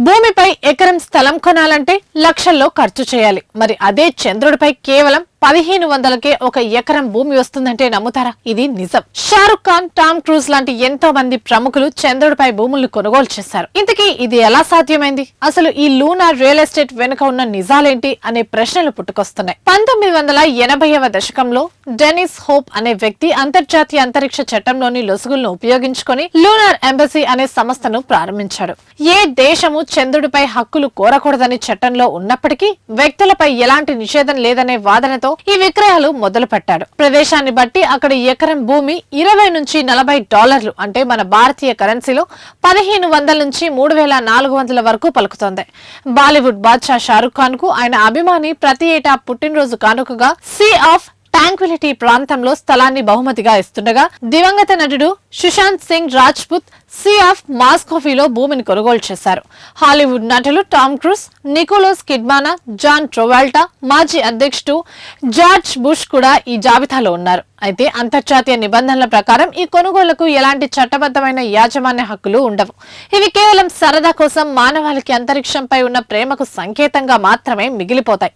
భూమిపై ఎకరం స్థలం కొనాలంటే లక్షల్లో ఖర్చు చేయాలి. మరి అదే చంద్రుడిపై కేవలం 1500కే ఒక ఎకరం భూమి వస్తుందంటే నమ్ముతారా? ఇది నిజం. షారుఖ్ ఖాన్, టామ్ క్రూజ్ లాంటి ఎంతో మంది ప్రముఖులు చంద్రుడిపై భూములను కొనుగోలు చేశారు. ఇంతకీ ఇది ఎలా సాధ్యమైంది? అసలు ఈ లూనార్ రియల్ ఎస్టేట్ వెనుక ఉన్న నిజాలేంటి అనే ప్రశ్నలు పుట్టుకొస్తున్నాయి. 1980వ దశకంలో డెనిస్ హోప్ అనే వ్యక్తి అంతర్జాతీయ అంతరిక్ష చట్టంలోని లొసుగులను ఉపయోగించుకొని లూనార్ ఎంబసీ అనే సంస్థను ప్రారంభించాడు. ఏ దేశము చంద్రుడిపై హక్కులు కోరకూడదని చట్టంలో ఉన్నప్పటికీ వ్యక్తులపై ఎలాంటి నిషేధం లేదనే వాదనతో ఈ విక్రయాలు మొదలు పెట్టాడు. ప్రదేశాన్ని బట్టి అక్కడ ఎకరం భూమి $20 నుంచి $40 అంటే మన భారతీయ కరెన్సీలో 1500 నుంచి 3400 వరకు పలుకుతోంది. బాలీవుడ్ బాద్షా షారుఖ్ ఖాన్ కు ఆయన అభిమాని ప్రతి ఏటా పుట్టినరోజు కానుకగా సీ ఆఫ్ ట్రాంక్విలిటీ ప్రాంతంలో స్థలాన్ని బహుమతిగా ఇస్తుండగా దివంగత నటుడు సుశాంత్ సింగ్ రాజ్పుత్ సీ ఆఫ్ మాస్కోఫీలో భూమిని కొనుగోలు చేశారు. హాలీవుడ్ నటులు టామ్ క్రూజ్, నికోలస్ కిడ్మానా, జాన్ ట్రొవాల్టా, మాజీ అధ్యక్షుడు జార్జ్ బుష్ కూడా ఈ జాబితాలో ఉన్నారు. అయితే అంతర్జాతీయ నిబంధనల ప్రకారం ఈ కొనుగోలుకు ఎలాంటి చట్టబద్ధమైన యాజమాన్య హక్కులు ఉండవు. ఇవి కేవలం సరదా కోసం మానవాళికి అంతరిక్షంపై ఉన్న ప్రేమకు సంకేతంగా మాత్రమే మిగిలిపోతాయి.